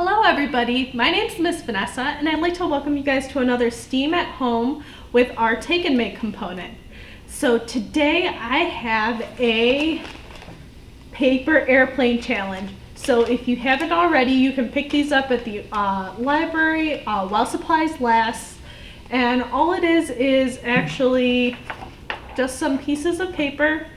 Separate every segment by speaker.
Speaker 1: Hello everybody, my name's Miss Vanessa and I'd like to welcome you guys to another STEAM at Home with our Take and Make component. So today I have a paper airplane challenge. So if you haven't already, you can pick these up at the library while supplies last. And all it is actually just some pieces of paper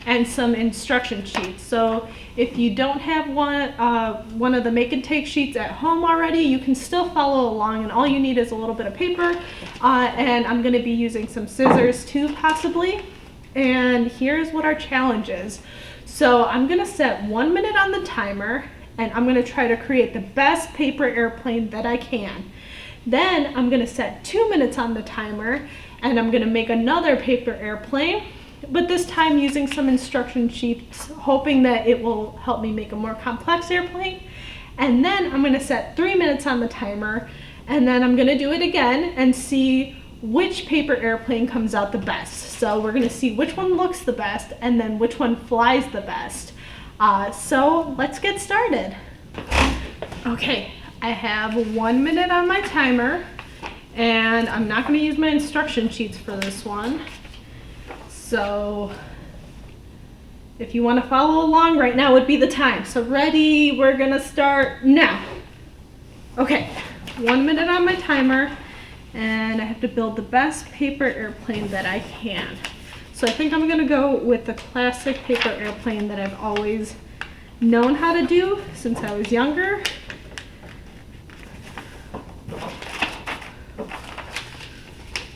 Speaker 1: and some instruction sheets. So if you don't have one of the make and take sheets at home already, you can still follow along, and all you need is a little bit of paper, and I'm going to be using some scissors too possibly. And here's what our challenge is. So I'm going to set 1 minute on the timer, and I'm going to try to create the best paper airplane that I can. Then I'm going to set 2 minutes on the timer, and I'm going to make another paper airplane, but this time using some instruction sheets, hoping that it will help me make a more complex airplane. And then I'm going to set 3 minutes on the timer, and then I'm going to do it again and see which paper airplane comes out the best. So we're going to see which one looks the best and then which one flies the best. So let's get started. Okay, I have 1 minute on my timer, and I'm not going to use my instruction sheets for this one. So if you want to follow along, right now would be the time. So ready, we're gonna start now. Okay, 1 minute on my timer, and I have to build the best paper airplane that I can. So I think I'm gonna go with the classic paper airplane that I've always known how to do since I was younger.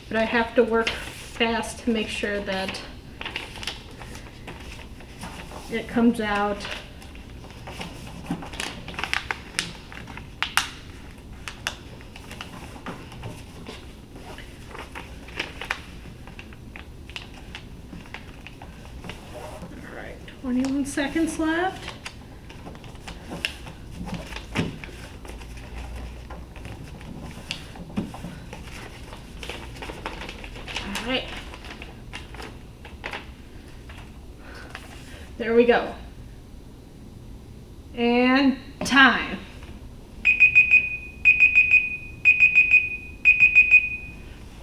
Speaker 1: But I have to work fast to make sure that it comes out all right. 21 seconds left. All right. There we go. And time.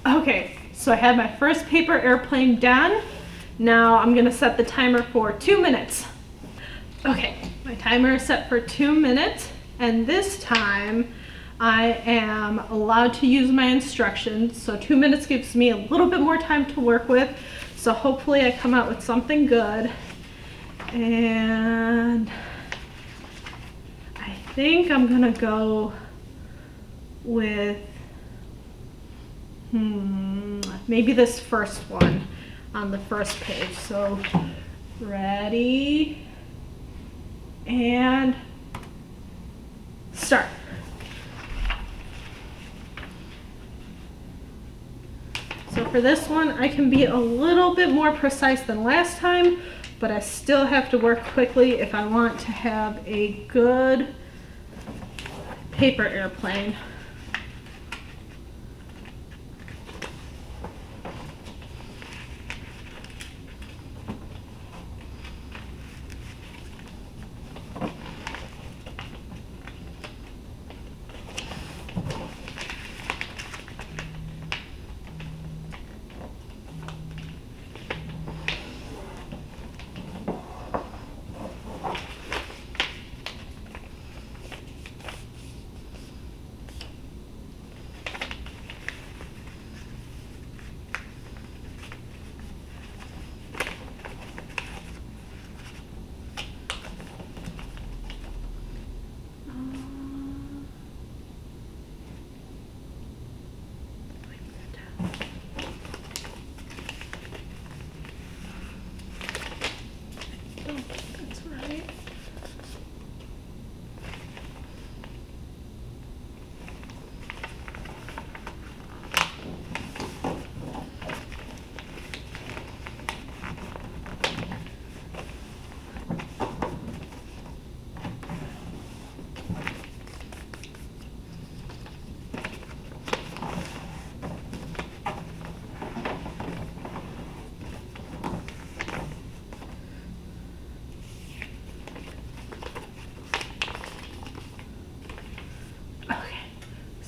Speaker 1: Okay, so I have my first paper airplane done. Now I'm gonna set the timer for 2 minutes. Okay, my timer is set for 2 minutes, and this time I am allowed to use my instructions. So 2 minutes gives me a little bit more time to work with. So hopefully I come out with something good. And I think I'm gonna go with maybe this first one on the first page. So ready and start. So for this one, I can be a little bit more precise than last time, but I still have to work quickly if I want to have a good paper airplane.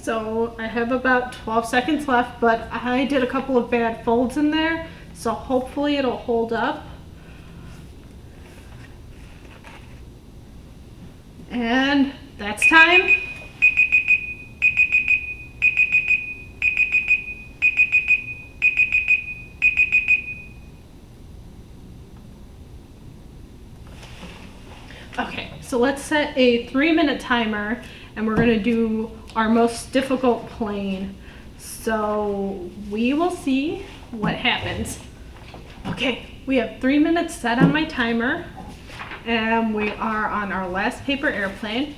Speaker 1: So I have about 12 seconds left, but I did a couple of bad folds in there, so hopefully it'll hold up. And that's time. Okay, so let's set a 3-minute timer and we're gonna do our most difficult plane. So we will see what happens. Okay, we have 3 minutes set on my timer and we are on our last paper airplane.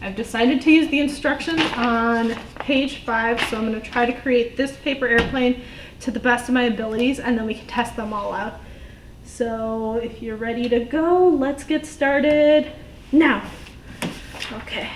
Speaker 1: I've decided to use the instructions on page 5, so I'm gonna try to create this paper airplane to the best of my abilities and then we can test them all out. So if you're ready to go, let's get started now. Okay.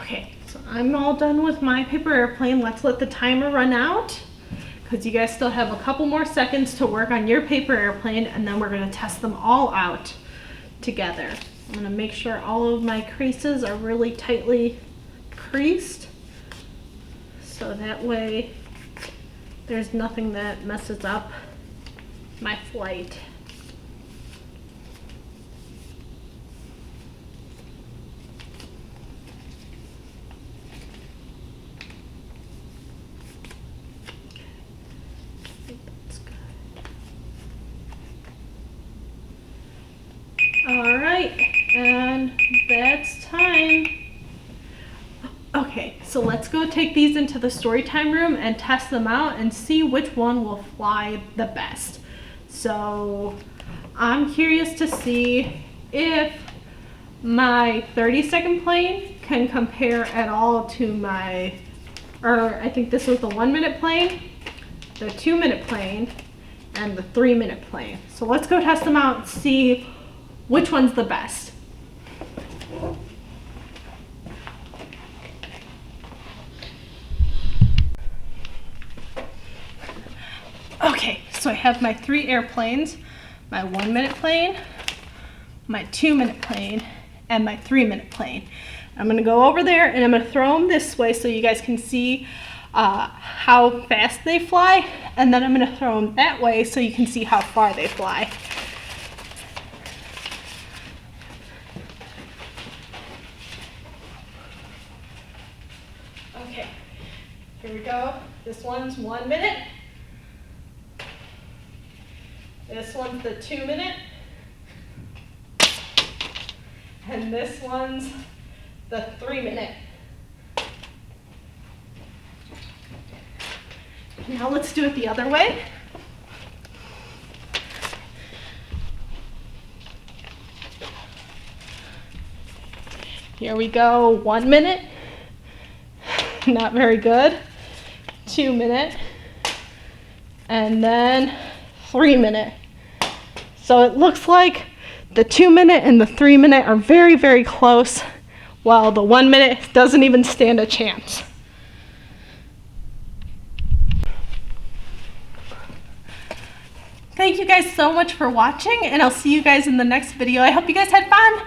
Speaker 1: Okay, so I'm all done with my paper airplane. Let's let the timer run out because you guys still have a couple more seconds to work on your paper airplane and then we're gonna test them all out together. I'm gonna make sure all of my creases are really tightly creased so that way there's nothing that messes up my flight. All right, and that's time. Okay, so let's go take these into the story time room and test them out and see which one will fly the best. So I'm curious to see if my 30-second plane can compare at all to my, or I think this was the 1-minute plane, the 2-minute plane, and the 3-minute plane. So let's go test them out and see which one's the best. Okay, so I have my 3 airplanes, my 1-minute plane, my 2-minute plane, and my 3-minute plane. I'm gonna go over there and I'm gonna throw them this way so you guys can see how fast they fly, and then I'm gonna throw them that way so you can see how far they fly. Here we go. This one's 1 minute. This one's the 2 minute. And this one's the 3 minute. Now let's do it the other way. Here we go, 1 minute. Not very good. 2 minute. And then 3 minute. So it looks like the 2 minute and the 3 minute are very, very close, while the 1 minute doesn't even stand a chance. Thank you guys so much for watching, and I'll see you guys in the next video. I hope you guys had fun.